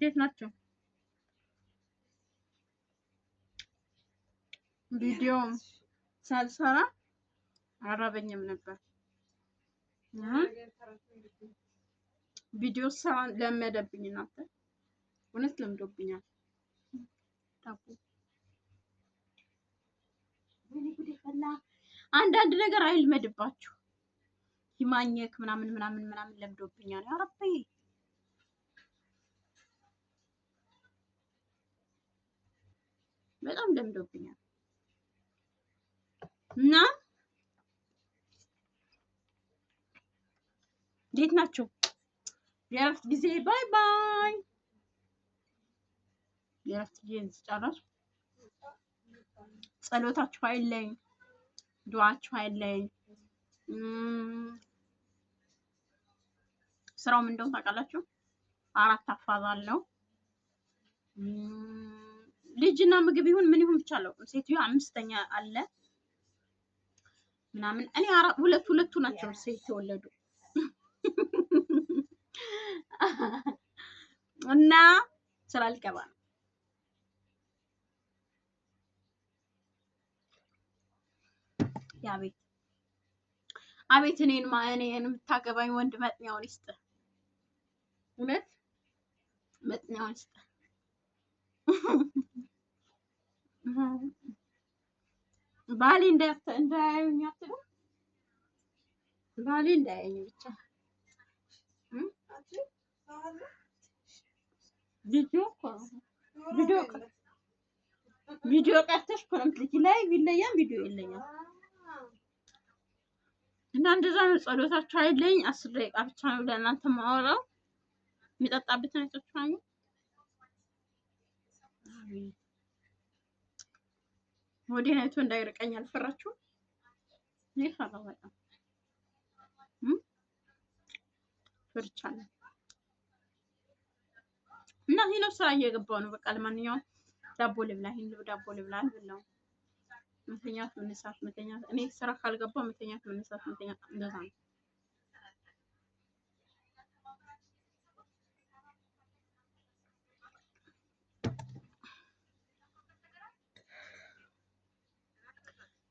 እንዴት ናቸው? ቪዲዮ ሳልሰራ አራበኝም ነበር። ቪዲዮ ሰራ ለመደብኝ እናንተ እውነት ለምዶብኛል። ዳቦ አንዳንድ ነገር አይልመድባችሁ። ይማኘክ ምናምን ለምዶብኛል። ያ ረቢ በጣም ለምዶብኛል እና እንዴት ናችሁ? የእረፍት ጊዜ ባይ ባይ። የእረፍት ጊዜን ስጨርስ ጸሎታችሁ አይለኝ፣ ዱዓችሁ አይለኝ። ስራውም እንደው ታውቃላችሁ 4 አፋዛለሁ። ልጅና ምግብ ይሁን ምን ይሁን ብቻ አላውቅም። ሴትዮ 5ኛ አለ ምናምን እኔ ሁለቱ ናቸው ሴት ተወለዱ እና ስራ ልገባ ነው። ያቤት አቤት እኔን የምታገባኝ ወንድ መጥኛውን ይስጥ። እውነት መጥኛውን ይስጥ። ባሌ እንዳያዩኝ አትሉ። ባሌ እንዳያዩኝ ብቻ ቪዲዮ ቀርተሽ ኮምፕሊት ላይ ቢለያም ቪዲዮ የለኝም እና እንደዛ ነው። ጸሎታችሁ አይለኝ። 10 ደቂቃ ብቻ ነው ለእናንተ ማወራው። የሚጠጣበት አይታችሁ ነው። ወዲናይቱ እንዳይርቀኝ አልፈራችሁም? ይፈራው በጣም ፈርቻለሁ። እና ይሄ ነው ስራ እየገባው ነው። በቃ ለማንኛውም ዳቦ ልብላ፣ ዳቦ ልብላ አልበላው። መተኛት መነሳት መተኛት። እኔ ስራ ካልገባው መተኛት መነሳት መተኛት እንደዛ ነው።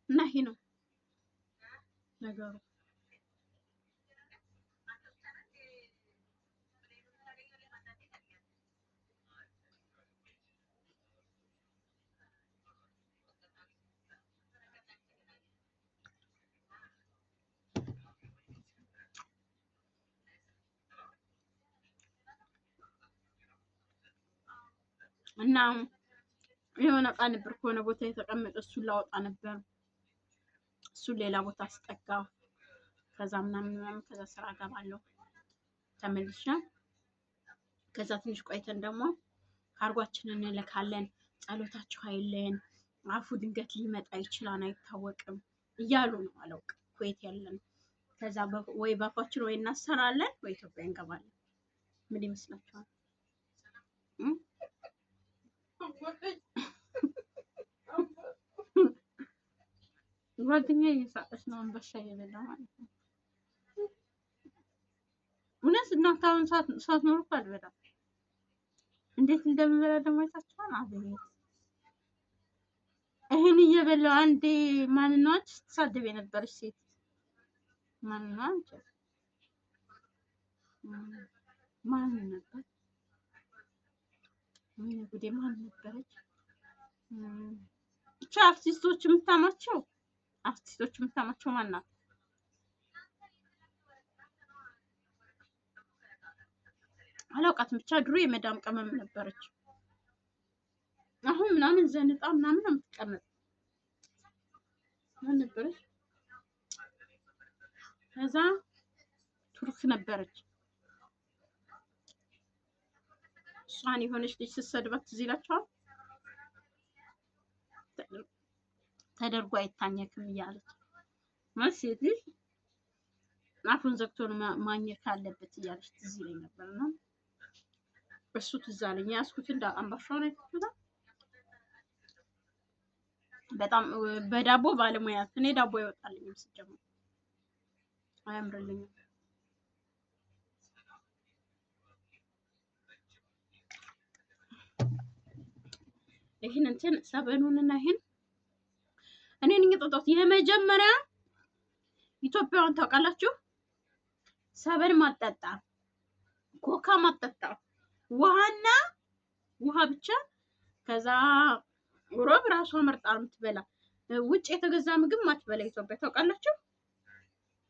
እና ይሄ ነው ነገሩ። እና የሆነ ዕቃ ነበር ከሆነ ቦታ የተቀመጠ እሱን ላወጣ ነበር። እሱን ሌላ ቦታ አስጠጋው። ከዛ ምናምን ከዛ ስራ ገባለሁ ተመልሼ። ከዛ ትንሽ ቆይተን ደግሞ ካርጓችንን እንልካለን። ጸሎታችሁ አይለየን፣ አፉ ድንገት ሊመጣ ይችላል አይታወቅም እያሉ ነው። አላውቅም ኩዌት ያለን። ከዛ ወይ ባፋችን ወይ እናሰራለን ወይ ኢትዮጵያ እንገባለን። ምን ይመስላችኋል? ጓደኛዬ እየሳቀች ነው። አንበሻ እየበላ ማለት ነው። እውነት እናንተ አሁን ሳትኖሩ እኮ አልበላም። እንዴት እንደምበላ ደግሞ አይታችኋል? አቤት ይሄን እየበላው አንዴ ማንናች ስትሳደብ የነበረች ሴት ማንናች ማን ነበር? ምን ጉዴ ማን ነበረች? ብቻ አርቲስቶች የምታማቸው ማን ናት? አላውቃትም። ብቻ ድሮ የመዳም ቀመም ነበረች። አሁን ምናምን ዘንጣ ምናምን የምትቀመጥ ማን ነበረች? ከዛ ቱርክ ነበረች። እሷን የሆነች ልጅ ስትሰድባት ትዝ ይላችኋል? ተደርጎ አይታኘክም እያለች ማለት ሴት ልጅ አፉን ዘግቶ ማኘክ አለበት እያለች ትዝ ይለኝ ነበርና እሱ ትዝ አለኝ። ያስኩት እንደ አምባሻውን አይተውታል። በጣም በዳቦ ባለሙያ እኔ ዳቦ አይወጣልኝም ሲጀምር አያምርልኝም። ይሄን እንትን ሰበኑንና ይሄን እኔ ነኝ የጠጣሁት። የመጀመሪያ ኢትዮጵያውን ታውቃላችሁ፣ ሰበን ማጠጣ፣ ኮካ ማጠጣ፣ ውሃና ውሃ ብቻ። ከዛ ሮብ ራሷ መርጣ የምትበላ ውጭ የተገዛ ምግብ ማትበላ ኢትዮጵያ ታውቃላችሁ።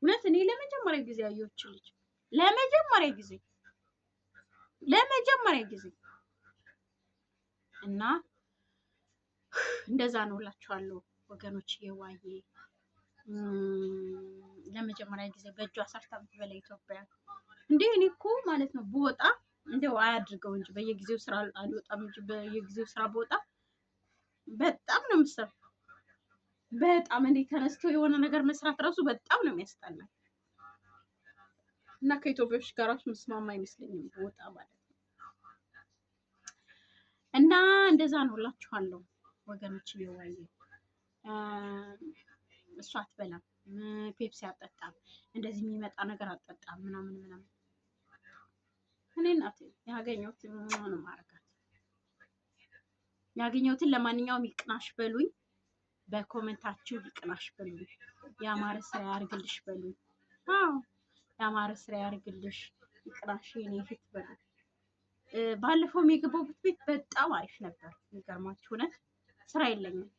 እውነት እኔ ለመጀመሪያ ጊዜ ያየሁት ልጅ ለመጀመሪያ ጊዜ እና እንደዛ ነው እላችኋለሁ ወገኖች። የዋዬ ለመጀመሪያ ጊዜ በእጇ ሰርታ የምትበላ ኢትዮጵያ። እንዴ እኔ እኮ ማለት ነው ብወጣ እንደው አያድርገው እንጂ በየጊዜው ስራ አልወጣም እንጂ በየጊዜው ስራ ብወጣ በጣም ነው የምሰራው። በጣም እንዴ ተነስቶ የሆነ ነገር መስራት ራሱ በጣም ነው የሚያስጠላኝ እና ከኢትዮጵያዎች ጋር ራሱ መስማማ አይመስለኝም ብወጣ ማለት ነው። እና እንደዛ ነው እላችኋለሁ ወገኖች። የዋዬ እሷ አትበላም፣ ፔፕሲ አጠጣም፣ እንደዚህ የሚመጣ ነገር አጠጣም ምናምን ምናምን። እኔ እናቴ ያገኘሁትን ነው ማረጋት ያገኘሁትን። ለማንኛውም ይቅናሽ በሉኝ፣ በኮሜንታችሁ ይቅናሽ በሉኝ። ያማረ ስራ ያርግልሽ በሉኝ። አዎ ያማረ ስራ ያርግልሽ፣ ይቅናሽ የኔ ፊት በሉኝ። ባለፈው የገባሁት ቤት በጣም አሪፍ ነበር። የሚገርማችሁ እውነት ስራ የለኝም።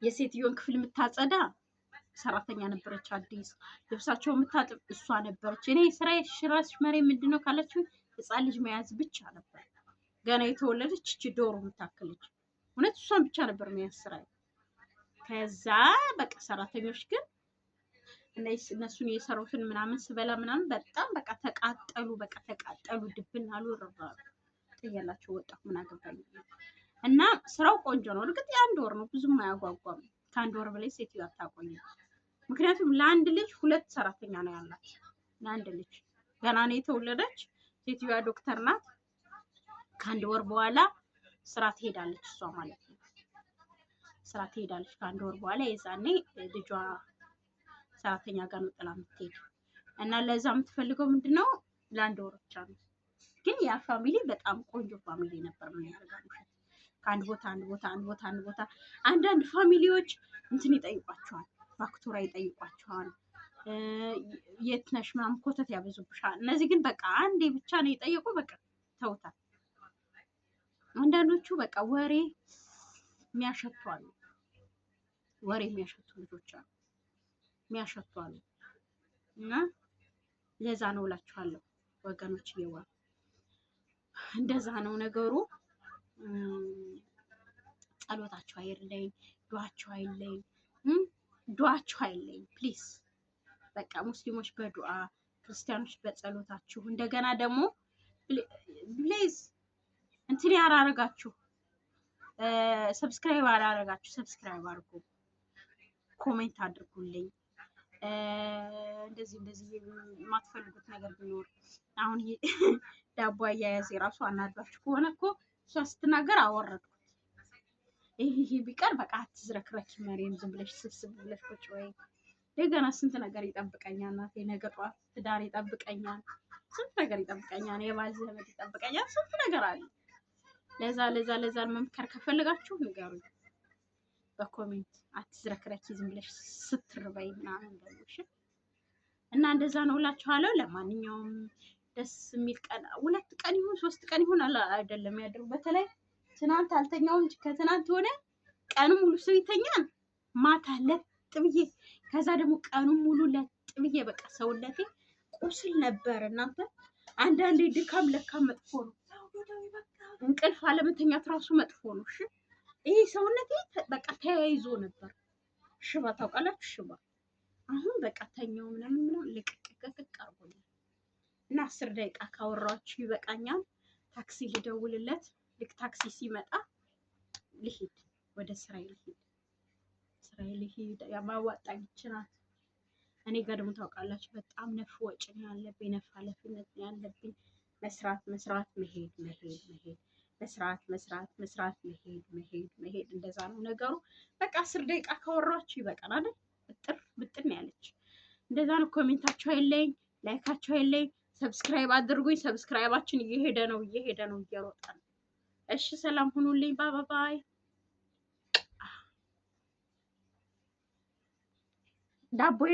የሴትዮን ክፍል የምታጸዳ ሰራተኛ ነበረች፣ አዲስ ልብሳቸው የምታጥብ እሷ ነበረች። እኔ ስራ ሽራሽ መሬ ምንድነው ካላችሁ ህፃን ልጅ መያዝ ብቻ ነበር። ገና የተወለደች እቺ ዶሮ የምታክልች እውነት እሷን ብቻ ነበር መያዝ ስራ። ከዛ በቃ ሰራተኞች ግን እነሱን የሰሩትን ምናምን ስበላ ምናምን በጣም በቃ ተቃጠሉ፣ ድብን አሉ። ረባሉ ጥያላቸው ወጣሁ። ምን አገባኝ። እና ስራው ቆንጆ ነው። እርግጥ የአንድ ወር ነው፣ ብዙም አያጓጓም። ከአንድ ወር በላይ ሴትዮ አታቆይም። ምክንያቱም ለአንድ ልጅ 2 ሰራተኛ ነው ያላት። ለአንድ ልጅ ገና ነው የተወለደች ሴትዮዋ ዶክተር ናት። ከአንድ ወር በኋላ ስራ ትሄዳለች እሷ ማለት ነው። ስራ ትሄዳለች ከአንድ ወር በኋላ። የዛኔ ልጇ ሰራተኛ ጋር ነው ጥላ የምትሄድ እና ለዛ የምትፈልገው ምንድነው ለአንድ ወር ብቻ ነው። ግን ያ ፋሚሊ በጣም ቆንጆ ፋሚሊ ነበር። ምን ያደርጋሉ ከአንድ ቦታ አንዳንድ ፋሚሊዎች እንትን ይጠይቋቸዋል፣ ፋክቱራ ይጠይቋቸዋል፣ የት ነሽ ምናምን ኮተት ያበዙብሻል። እነዚህ ግን በቃ አንዴ ብቻ ነው የጠየቁ፣ በቃ ተውታል። አንዳንዶቹ በቃ ወሬ የሚያሸቱ አሉ፣ ወሬ የሚያሸቱ ልጆች አሉ፣ የሚያሸቱ አሉ። እና ለዛ ነው እላችኋለሁ ወገኖች፣ ይዋ እንደዛ ነው ነገሩ። ጸሎታችሁ አይለኝ፣ ዱዓችሁ አይለኝ፣ ዱዓችሁ አይለኝ ፕሊዝ። በቃ ሙስሊሞች በዱዓ ክርስቲያኖች በጸሎታችሁ። እንደገና ደግሞ ፕሊዝ እንትን ያላረጋችሁ ሰብስክራይብ አላረጋችሁ ሰብስክራይብ አድርጉ፣ ኮሜንት አድርጉልኝ። እንደዚህ የማትፈልጉት ነገር ቢኖር አሁን ዳቦ አያያዝ የራሱ አናዷችሁ ከሆነ እኮ እሷ ስትናገር አወረድኩት። ይሄ ቢቀር በቃ አትዝረክረኪ መሬም፣ ዝም ብለሽ ስብስብ ብለሽ ቁጭ ወይ። እንደገና ስንት ነገር ይጠብቀኛል እናቴ። ነገ ጧት ትዳር ይጠብቀኛል፣ ስንት ነገር ይጠብቀኛል፣ የባል ዘመድ ይጠብቀኛል፣ ስንት ነገር አለ። ለዛ መምከር ከፈለጋችሁ ንገሩኝ በኮሜንት። አትዝረክረኪ ዝም ብለሽ ስትርበይ ምናምን በሉሽ እና እንደዛ ነው እላችኋለሁ። ለማንኛውም ደስ የሚል ቀን 2 ቀን ይሁን 3 ቀን ይሁን አይደለም ያድሩ። በተለይ ትናንት አልተኛው እንጂ ከትናንት ሆነ ቀኑ ሙሉ ሰው ይተኛል። ማታ ለጥ ብዬ ከዛ ደግሞ ቀኑ ሙሉ ለጥ ብዬ በቃ ሰውነቴ ቁስል ነበር። እናንተ አንዳንዴ ድካም ለካ መጥፎ ነው። እንቅልፍ አለመተኛት ራሱ መጥፎ ነው። እሺ ይሄ ሰውነቴ በቃ ተያይዞ ነበር። ሽባ ታውቃላችሁ፣ ሽባ። አሁን በቃ ተኛው ምናምን ልቅቅቅቅ አርጎኛል። እና 10 ደቂቃ ካወራችሁ ይበቃኛል። ታክሲ ልደውልለት። ልክ ታክሲ ሲመጣ ልሂድ፣ ወደ ስራዬ ልሂድ። ያማዋጣኝ ይችላል። እኔ ጋር ደግሞ ታውቃላችሁ በጣም ነፍ ወጪ ነው ያለብኝ፣ ነፍ ኃላፊነት ነው ያለብኝ። መስራት፣ መሄድ፣ መስራት፣ መሄድ። እንደዛ ነው ነገሩ። በቃ 10 ደቂቃ ካወራችሁ ይበቃል አይደል? ብጥን ያለች እንደዛ ነው። ኮሜንታችሁ አይለኝ፣ ላይካችሁ አይለኝ። ሰብስክራይብ አድርጉኝ። ሰብስክራይባችን እየሄደ ነው፣ እየሮጠ ነው። እሺ ሰላም ሁኑልኝ። ባባባይ ዳቦዬ